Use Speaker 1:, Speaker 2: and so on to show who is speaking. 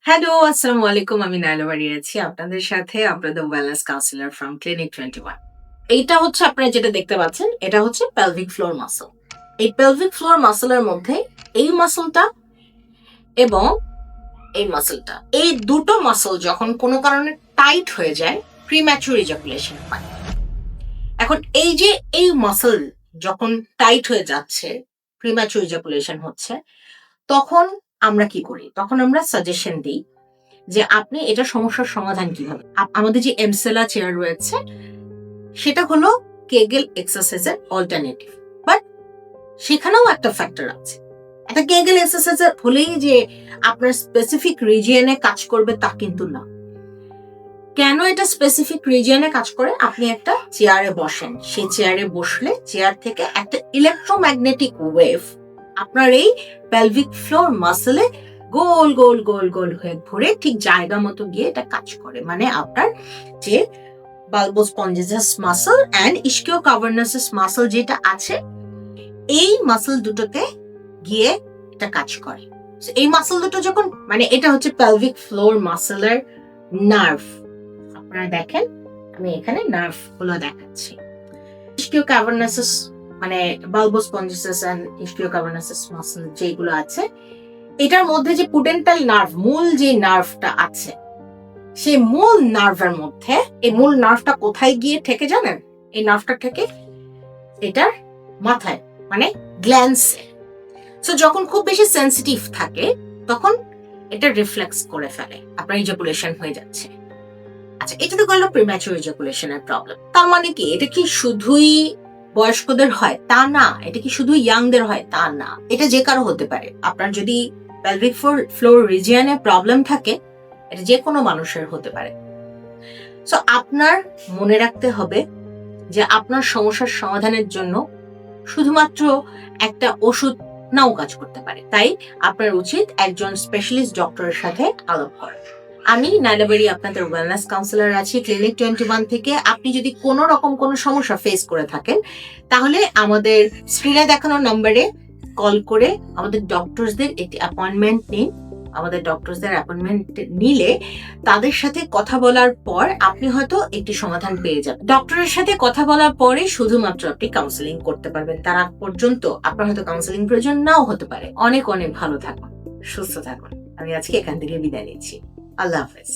Speaker 1: Hello, আসসালামু আলাইকুম। আমি নাইলা বাড়ি আছি আপনাদের সাথে, আপনাদের ওয়েলনেস কাউন্সিলর ফ্রম ক্লিনিক 21। এইটা হচ্ছে আপনারা যেটা দেখতে পাচ্ছেন, এটা হচ্ছে পেলভিক ফ্লোর মাসল। এই পেলভিক ফ্লোর মাসলের মধ্যে এই মাসলটা এবং এই মাসলটা, এই দুটো মাসল যখন কোনো কারণে টাইট হয়ে যায়, প্রিম্যাচুর ইজাকুলেশন হয়। এখন এই যে এই মাসল যখন টাইট হয়ে যাচ্ছে, প্রিম্যাচুর ইজাকুলেশন হচ্ছে, তখন আমরা কি করি? তখন আমরা সাজেশন দিই যে আপনি এটা সমস্যার সমাধান কিভাবে। আমাদের যে এমসেলা চেয়ার রয়েছে সেটা হলো কেগেল এক্সারসাইজের অল্টারনেটিভ, বাট সেখানেও একটা ফ্যাক্টর আছে। একটা কেগেল এক্সারসাইজ হলেই যে আপনার স্পেসিফিক রিজিয়নে কাজ করবে তা কিন্তু না। কেন এটা স্পেসিফিক রিজিয়নে কাজ করে? আপনি একটা চেয়ারে বসেন, সেই চেয়ারে বসলে চেয়ার থেকে একটা ইলেকট্রোম্যাগনেটিক ওয়েভ আপনার এই পেলভিক ফ্লোর মাসলে গোল গোল গোল গোল হয়ে ঘুরে ঠিক জায়গা মতো গিয়ে এটা কাজ করে। মানে আপনার যে বালবোস স্পঞ্জিসাস মাসল এন্ড ইস্কিও কাভার্নাসাস মাসল যেটা আছে, এই মাসল দুটোতে গিয়ে এটা কাজ করে। এই মাসল দুটো যখন, মানে এটা হচ্ছে পেলভিক ফ্লোর মাসলের নার্ভ। আপনারা দেখেন, আমি এখানে নার্ভ গুলো দেখাচ্ছি। ইস্কিও কাভার্নাসাস মানে বালবোস স্পঞ্জিসাস এন্ড ইস্কিও কাভার্নাসাস মাসল যেগুলো আছে, এটার মধ্যে যে পুডেন্টাল নার্ভ, মূল যে নার্ভটা আছে, সেই মূল নার্ভের মধ্যে, এই মূল নার্ভটা কোথায় গিয়ে ঠেকে জানেন? এই নার্ভটা ঠেকে এটার মাথায়, মানে গ্ল্যান্সে। সো যখন খুব বেশি সেন্সিটিভ থাকে তখন এটা রিফ্লেক্স করে ফেলে, আপনার ইজাকুলেশন হয়ে যাচ্ছে। আচ্ছা, এটা তো গেল প্রিম্যাচুর ইজাকুলেশনের প্রবলেম। তার মানে কি এটা কি শুধুই বয়স্কদের হয়? তা না। এটা কি শুধু ইয়াংদের হয়? তা না। এটা যে কারো হতে পারে। আপনার যদি পেলভিক ফ্লোর রিজিয়নে প্রবলেম থাকে, এটা যে কোনো মানুষের হতে পারে। সো আপনার মনে রাখতে হবে যে আপনার সমস্যার সমাধানের জন্য শুধুমাত্র একটা ওষুধ নাও কাজ করতে পারে। তাই আপনার উচিত একজন স্পেশালিস্ট ডক্টরের সাথে আলাপ করা। আমি নাইলাবাড়ি আপনাদের ওয়েলনেস কাউন্সিলর আছি ক্লিনিক 21 থেকে। আপনি যদি কোনো রকম কোনো সমস্যা ফেস করে থাকেন, তাহলে আমাদের স্ক্রিনে দেখানো নম্বরে কল করে আমাদের ডক্টরসদের একটি অ্যাপয়েন্টমেন্ট নিন। আমাদের ডক্টরসদের অ্যাপয়েন্টমেন্ট নিলে তাদের সাথে কথা বলার পর আপনি হয়তো একটি সমাধান পেয়ে যাবেন। ডক্টরের সাথে কথা বলার পরে শুধুমাত্র আপনি কাউন্সেলিং করতে পারবেন। তার আগ পর্যন্ত আপনার হয়তো কাউন্সেলিং প্রয়োজন নাও হতে পারে। অনেক অনেক ভালো থাকুন, সুস্থ থাকুন। আমি আজকে এখান থেকে বিদায় নিচ্ছি। আল্লাহ হাফেজ।